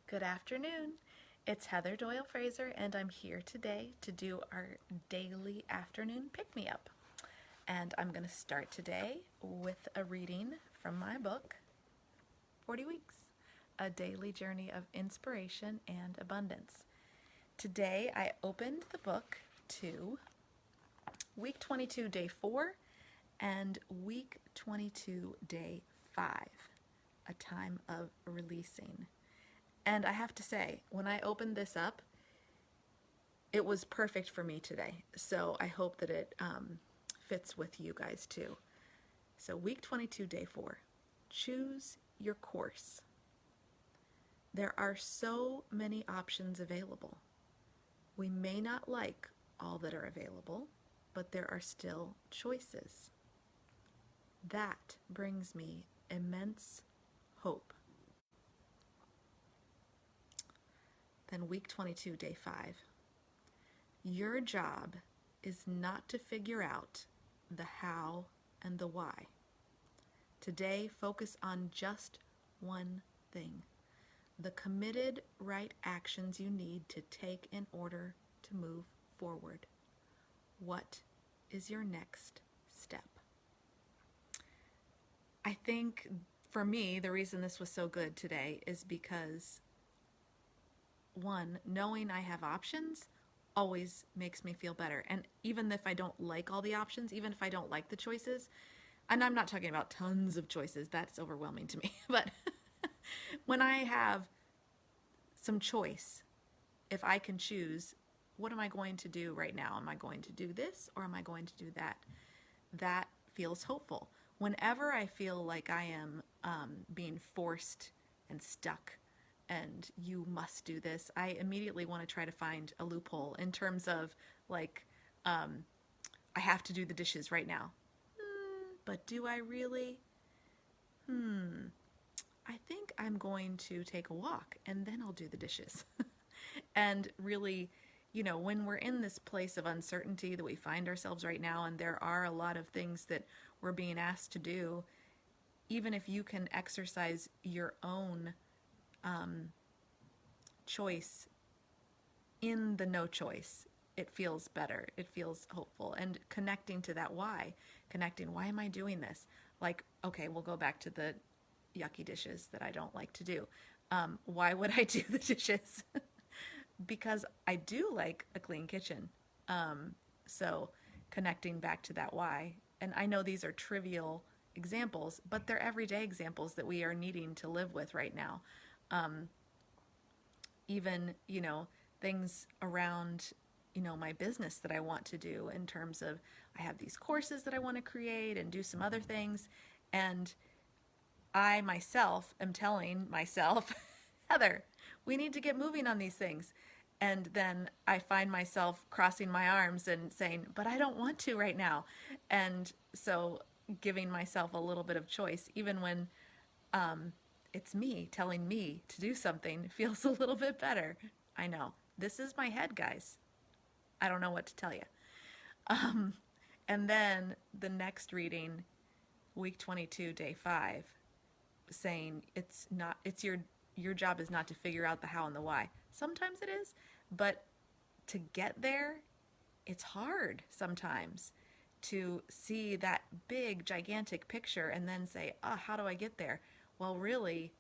Good afternoon. It's Heather Doyle Fraser, and I'm here today to do our daily afternoon pick me up. And I'm going to start today with a reading from my book, 40 Weeks, A Daily Journey of Inspiration and Abundance. Today I opened the book to week 22, day 4, and week 22, day 5, a time of releasing. And I have to say, when I opened this up, it was perfect for me today. So I hope that it fits with you guys too. So week 22, day 4, choose your course. There are so many options available. We may not like all that are available, but there are still choices. That brings me immense hope. Then week 22, day 5. Your job is not to figure out the how and the why. Today, focus on just one thing: the committed right actions you need to take in order to move forward. What is your next step? I think for me, the reason this was so good today is because, one, knowing I have options always makes me feel better. And even if I don't like all the options, even if I don't like the choices, and I'm not talking about tons of choices, that's overwhelming to me, but when I have some choice, if I can choose, what am I going to do right now? Am I going to do this or am I going to do that? That feels hopeful. Whenever I feel like I am being forced and stuck and you must do this, I immediately want to try to find a loophole in terms of like, I have to do the dishes right now. But do I really? I think I'm going to take a walk and then I'll do the dishes. And really, when we're in this place of uncertainty that we find ourselves right now, and there are a lot of things that we're being asked to do, even if you can exercise your own choice in the no choice, it feels better. It feels hopeful. And connecting to that why, why am I doing this? Like, okay, we'll go back to the yucky dishes that I don't like to do. Why would I do the dishes? Because I do like a clean kitchen. So connecting back to that why. And I know these are trivial examples, but they're everyday examples that we are needing to live with right now. Even, things around, my business that I want to do in terms of I have these courses that I want to create and do some other things. And I myself am telling myself, Heather, we need to get moving on these things. And then I find myself crossing my arms and saying, but I don't want to right now. And so giving myself a little bit of choice, even when it's me telling me to do something, feels a little bit better. I know. This is my head, guys. I don't know what to tell you. And then the next reading, week 22, day 5, saying it's your job is not to figure out the how and the why. Sometimes it is, but to get there, it's hard sometimes to see that big, gigantic picture and then say, how do I get there? Well, really,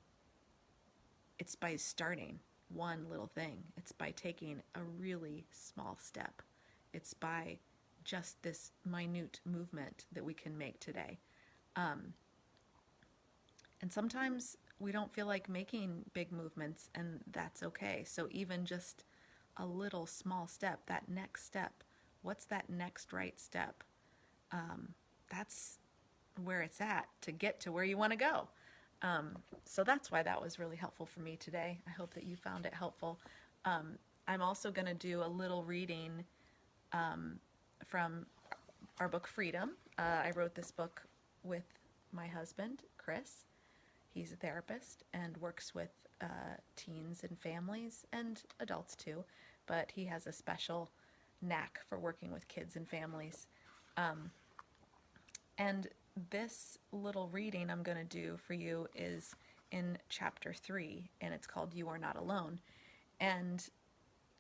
it's by starting one little thing. It's by taking a really small step. It's by just this minute movement that we can make today. And sometimes we don't feel like making big movements, and that's okay. So even just a little small step, that next step, what's that next right step? That's where it's at to get to where you want to go. So that's why that was really helpful for me today. I hope that you found it helpful. I'm also going to do a little reading from our book Freedom. I wrote this book with my husband, Chris. He's a therapist and works with teens and families and adults too, but he has a special knack for working with kids and families. And this little reading I'm going to do for you is in chapter 3, and it's called You Are Not Alone. And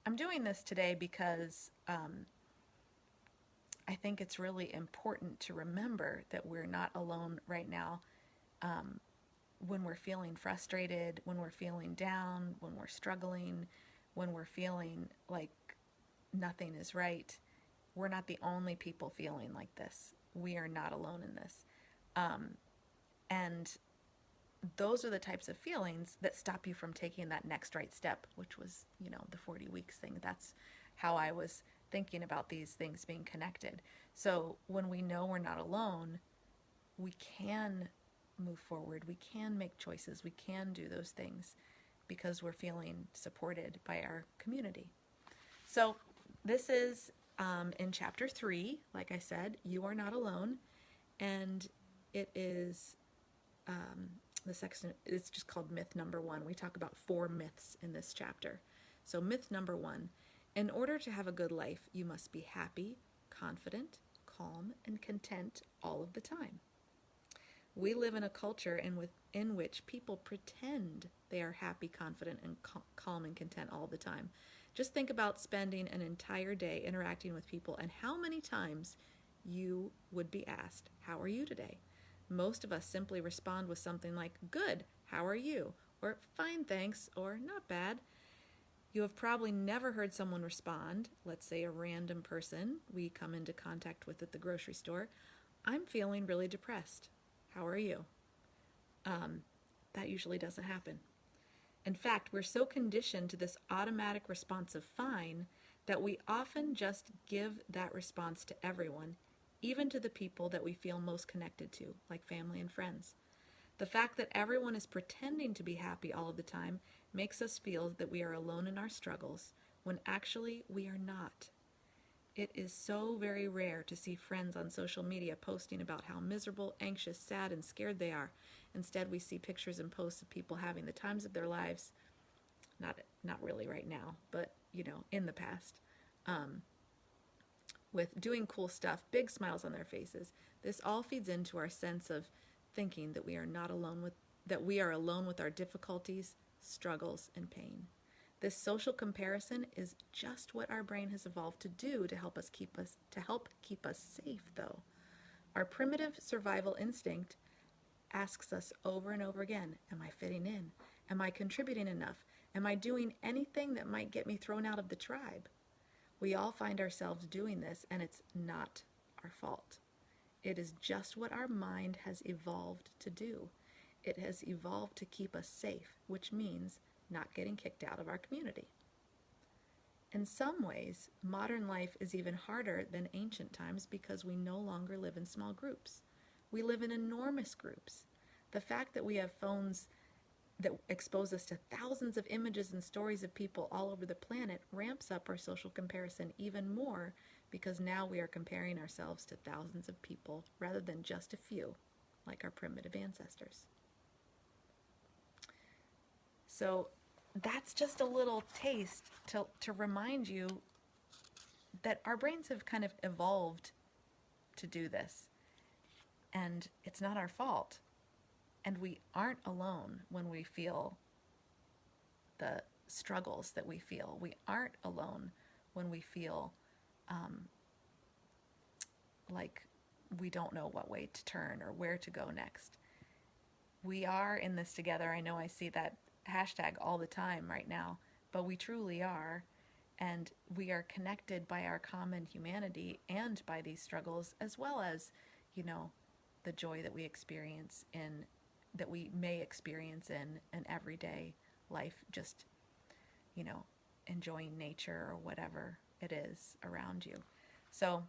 I'm doing this today because I think it's really important to remember that we're not alone right now. When we're feeling frustrated, when we're feeling down, when we're struggling, when we're feeling like nothing is right, we're not the only people feeling like this. We are not alone in this. And those are the types of feelings that stop you from taking that next right step, which was, the 40 weeks thing. That's how I was thinking about these things being connected. So when we know we're not alone, we can move forward. We can make choices. We can do those things because we're feeling supported by our community. So this is in chapter 3, like I said, You Are Not Alone. And it is, the section is just called myth number 1. We talk about 4 myths in this chapter. So myth number 1, in order to have a good life, you must be happy, confident, calm, and content all of the time. We live in a culture in which people pretend they are happy, confident, and calm and content all the time. Just think about spending an entire day interacting with people and how many times you would be asked, how are you today? Most of us simply respond with something like, good, how are you? Or fine, thanks, or not bad. You have probably never heard someone respond, let's say a random person we come into contact with at the grocery store, I'm feeling really depressed. How are you? That usually doesn't happen. In fact, we're so conditioned to this automatic response of fine that we often just give that response to everyone, even to the people that we feel most connected to, like family and friends. The fact that everyone is pretending to be happy all of the time makes us feel that we are alone in our struggles, when actually we are not. It is so very rare to see friends on social media posting about how miserable, anxious, sad, and scared they are. Instead, we see pictures and posts of people having the times of their lives, not really right now, but, in the past, with doing cool stuff, big smiles on their faces. This all feeds into our sense of thinking that we are alone with our difficulties, struggles, and pain. This social comparison is just what our brain has evolved to do to help keep us safe, though. Our primitive survival instinct asks us over and over again, am I fitting in? Am I contributing enough? Am I doing anything that might get me thrown out of the tribe? We all find ourselves doing this, and it's not our fault. It is just what our mind has evolved to do. It has evolved to keep us safe, which means not getting kicked out of our community. In some ways, modern life is even harder than ancient times because we no longer live in small groups. We live in enormous groups. The fact that we have phones that expose us to thousands of images and stories of people all over the planet ramps up our social comparison even more because now we are comparing ourselves to thousands of people rather than just a few, like our primitive ancestors. So that's just a little taste to remind you that our brains have kind of evolved to do this. And it's not our fault. And we aren't alone when we feel the struggles that we feel. We aren't alone when we feel like we don't know what way to turn or where to go next. We are in this together. I know I see that hashtag all the time right now, but we truly are. And we are connected by our common humanity and by these struggles, as well as, the joy that we may experience in an everyday life, just, enjoying nature or whatever it is around you. So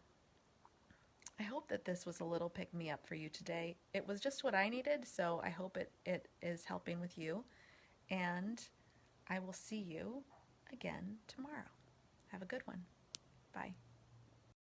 I hope that this was a little pick-me-up for you today. It was just what I needed, so I hope it is helping with you. And I will see you again tomorrow. Have a good one. Bye.